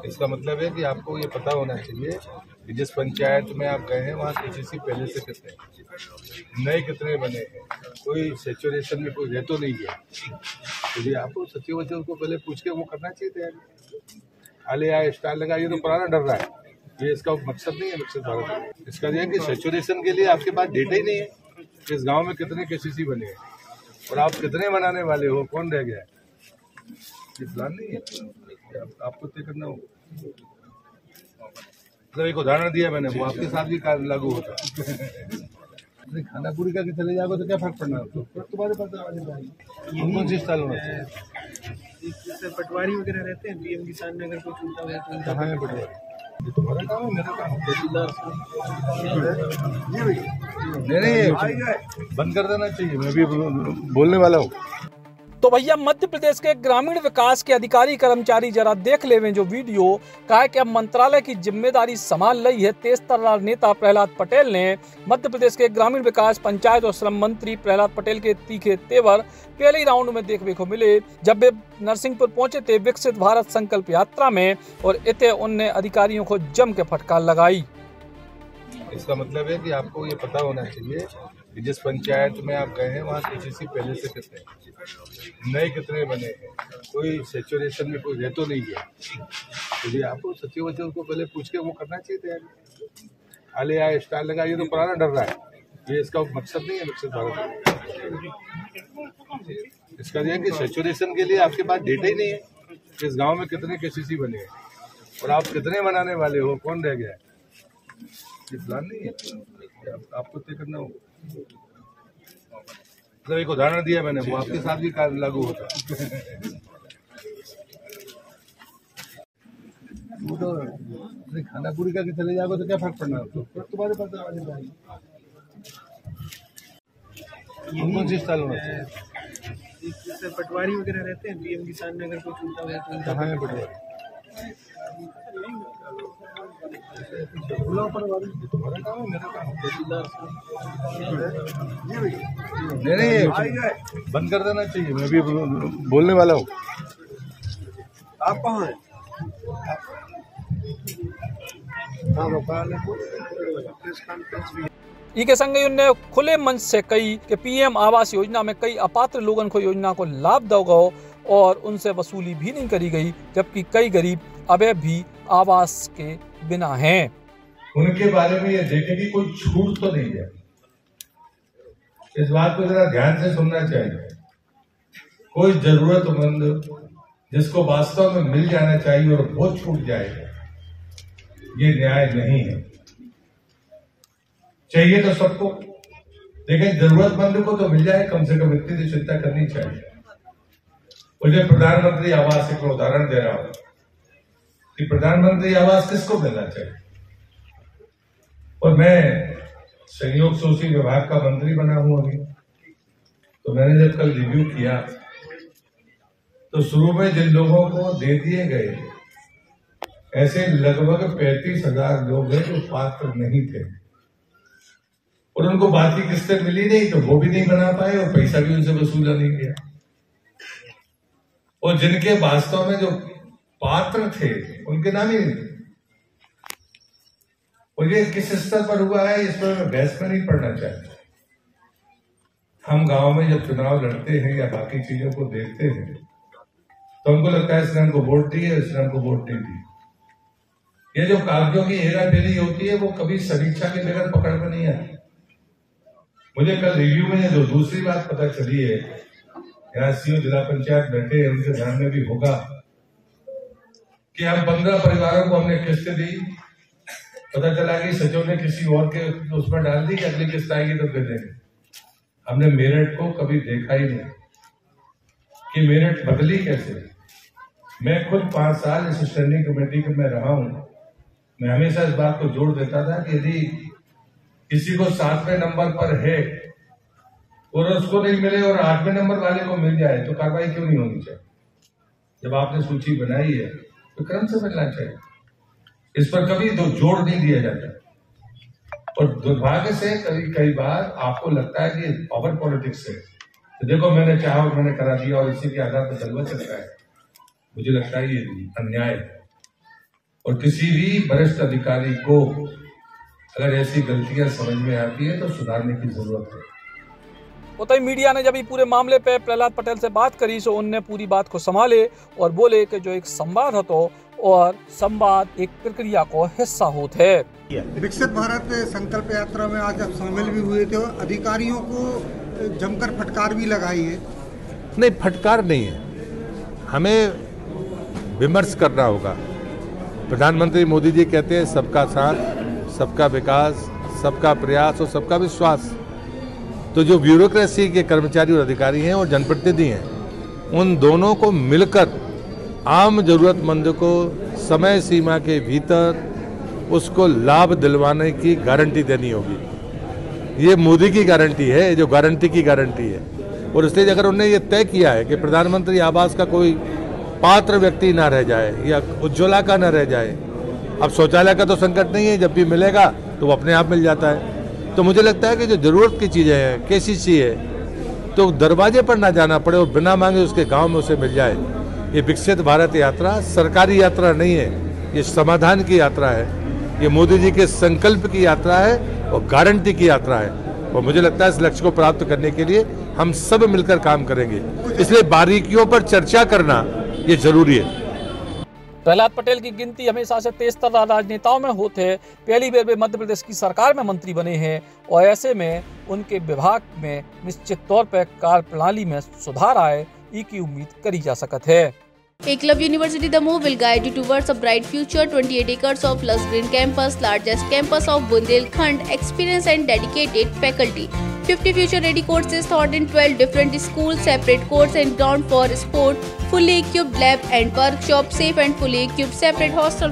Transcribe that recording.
इसका मतलब है कि आपको ये पता होना चाहिए कि जिस पंचायत में आप गए हैं वहाँ केसीसी पहले से कितने नए कितने बने हैं, कोई सेचुरेशन में कोई रह तो नहीं है। तो ये आपको सचिव वचिव को पहले पूछ के वो करना चाहिए तैयारी। आले आए स्टार लगा, ये तो पुराना डर रहा है, ये इसका मकसद नहीं है। विकसित भारत इसका ये है कि सेचुरेशन के लिए आपके पास डेटा ही नहीं है कि इस गाँव में कितने केसीसी बने हैं और आप कितने बनाने वाले हो, कौन रह गया है, ये प्लान नहीं है। आपको तय करना होगा। मतलब एक उदाहरण दिया मैंने, वो आपके साथ भी लागू होता है। खाना पूरी करके चले जाओगे तो क्या फर्क पड़ना है, तुम्हारे पास कौन सी स्टाइल होना चाहिए। पटवारी वगैरह रहते हैं पीएम किसान में, अगर कोई छूटा हुआ तो कहाँ है पटवारी? ये तुम्हारा काम है, मेरा काम है। नहीं, बंद कर देना चाहिए, मैं भी बोलने वाला हूँ। तो भैया मध्य प्रदेश के ग्रामीण विकास के अधिकारी कर्मचारी जरा देख लेवें जो वीडियो का है कि अब मंत्रालय की जिम्मेदारी संभाल रही है तेज तर्रार नेता प्रहलाद पटेल ने। मध्य प्रदेश के ग्रामीण विकास पंचायत और श्रम मंत्री प्रहलाद पटेल के तीखे तेवर पहले ही राउंड में देखने को मिले जब वे नरसिंहपुर पहुंचे थे विकसित भारत संकल्प यात्रा में, और इतने उनने अधिकारियों को जम के फटकार लगाई। इसका मतलब है कि आपको ये पता होना चाहिए कि जिस पंचायत में आप गए हैं वहाँ केसीसी पहले से कितने नए कितने बने हैं, कोई सेचुरेशन में कोई रह तो नहीं है। तो ये आपको सचिव वचिव को पहले पूछ के वो करना चाहिए तैयारी। आले आए स्टार लगा, ये तो पुराना डर रहा है, ये इसका मकसद नहीं है। विकसित भारत इसका ये है कि सेचुरेशन के लिए आपके पास डेटा ही नहीं है कि इस गाँव में कितने केसीसी बने हैं और आप कितने बनाने वाले हो, कौन रह गया है, ये प्लान नहीं है। आपको तय करना होगा। मतलब एक उदाहरण दिया मैंने, वो आपके साथ भी लागू होता है। वो तो खाना पूरी करके चले जाओगे तो क्या फर्क पड़ना है, तुम्हारे पास कौन सी स्टाइल होना चाहिए। पटवारी वगैरह रहते हैं पीएम किसान में, अगर कोई छूटा हुआ तो कहाँ है पटवारी? तुम्हारा काम है, मेरा काम है। नहीं, बंद कर देना चाहिए, मैं भी बोलने वाला हूँ। आप कहाँ हैं? के संग उनने खुले मंच से कही कि पीएम आवास योजना में कई अपात्र लोगों को योजना को लाभ दिया गया और उनसे वसूली भी नहीं करी गई, जबकि कई गरीब अभी भी आवास के बिना हैं। उनके बारे में ये देखें कि कोई छूट तो नहीं है। इस बात को जरा ध्यान से सुनना चाहिए। कोई जरूरतमंद जिसको वास्तव में मिल जाना चाहिए और वो छूट जाएगा, ये न्याय नहीं है। चाहिए तो सबको, लेकिन जरूरतमंद को तो मिल जाए, कम से कम इतनी तो चिंता करनी चाहिए। मुझे प्रधानमंत्री आवास एक उदाहरण दे रहा हूं कि प्रधानमंत्री आवास किसको मिलना चाहिए। और मैं संयोग से उसी विभाग का मंत्री बना हूं अभी, तो मैंने जब कल रिव्यू किया तो शुरू में जिन लोगों को दे दिए गए ऐसे लगभग 35,000 लोग हैं जो पात्र नहीं थे और उनको बाकी किस्तें मिली नहीं, तो वो भी नहीं बना पाए और पैसा भी उनसे वसूला नहीं गया। और जिनके वास्तव में जो पात्र थे उनके नाम ही नहीं। और ये किस स्तर पर हुआ है, इस पर बहस में नहीं पड़ना चाहिए। हम गांव में जब चुनाव लड़ते हैं या बाकी चीजों को देखते हैं तो हमको लगता है इसने हमको वोट दी है, इसने हमको वोट नहीं दी। ये जो कागजों की हेरा फेरी होती है वो कभी समीक्षा के बगैर पकड़ में नहीं आती। मुझे कल रिव्यू में जो दूसरी बात पता चली है, यहाँ सीओ जिला पंचायत बैठे हैं, उनके ध्यान में भी होगा कि हम 15 परिवारों को हमने किस्तें दी। पता चला कि सचिव ने किसी और के उसमें डाल दी कि अगली किस्त आएगी तो दे देंगे। हमने मेरिट को कभी देखा ही नहीं कि मेरिट बदली कैसे। मैं खुद 5 साल इस स्टैंडिंग कमेटी में रहा हूं। मैं हमेशा इस बात को जोर देता था कि यदि किसी को 7वें नंबर पर है और उसको नहीं मिले और 8वें नंबर वाले को मिल जाए तो कार्रवाई क्यों नहीं होनी चाहिए। जब आपने सूची बनाई है तो क्रम से मिलना चाहिए। इस पर कभी जोर नहीं दिया जाता। और दुर्भाग्य से कई बार आपको लगता है कि पावर पॉलिटिक्स है, तो देखो मैंने चाहा और मैंने करा दिया और इसी के आधार पर चलवा चलता है। मुझे लगता है ये अन्याय है। और किसी भी वरिष्ठ अधिकारी को अगर ऐसी गलतियां समझ में आती है तो सुधारने की जरूरत है। उतई मीडिया ने जब पूरे मामले पे प्रहलाद पटेल से बात करी तो उनने पूरी बात को संभाले और बोले कि जो एक संवाद હતો और संवाद एक प्रक्रिया को हिस्सा होता है। विकसित भारत संकल्प यात्रा में आज आप शामिल भी हुए थे, अधिकारियों को जमकर फटकार भी लगाई है। नहीं, फटकार नहीं है, हमें विमर्श करना होगा। प्रधानमंत्री मोदी जी कहते हैं सबका साथ, सबका विकास, सबका प्रयास और सबका विश्वास। तो जो ब्यूरोक्रेसी के कर्मचारी और अधिकारी हैं और जनप्रतिनिधि हैं, उन दोनों को मिलकर आम जरूरतमंद को समय सीमा के भीतर उसको लाभ दिलवाने की गारंटी देनी होगी। ये मोदी की गारंटी है, जो गारंटी की गारंटी है। और इसलिए अगर उन्होंने ये तय किया है कि प्रधानमंत्री आवास का कोई पात्र व्यक्ति ना रह जाए या उज्ज्वला का ना रह जाए, अब शौचालय का तो संकट नहीं है, जब भी मिलेगा तो वो अपने आप मिल जाता है। तो मुझे लगता है कि जो जरूरत की चीज़ें हैं, केसीसी है, तो दरवाजे पर ना जाना पड़े और बिना मांगे उसके गांव में उसे मिल जाए। ये विकसित भारत यात्रा सरकारी यात्रा नहीं है, ये समाधान की यात्रा है, ये मोदी जी के संकल्प की यात्रा है और गारंटी की यात्रा है। और मुझे लगता है इस लक्ष्य को प्राप्त करने के लिए हम सब मिलकर काम करेंगे, इसलिए बारीकियों पर चर्चा करना ये जरूरी है। प्रहलाद पटेल की गिनती हमेशा से तेज तर्रार राजनेताओं में होते हैं। पहली बार वे मध्य प्रदेश की सरकार में मंत्री बने हैं और ऐसे में उनके विभाग में निश्चित तौर पर कार्य प्रणाली में सुधार आए, की उम्मीद करी जा सकती है। Eklavya University Damoh will guide you towards a bright future. 28 acres of lush green campus, largest campus of Bundelkhand, experienced and dedicated faculty. 50 future-ready courses taught in 12 different schools, separate courts and ground for sport, fully equipped lab and workshop, safe and fully equipped separate hostel.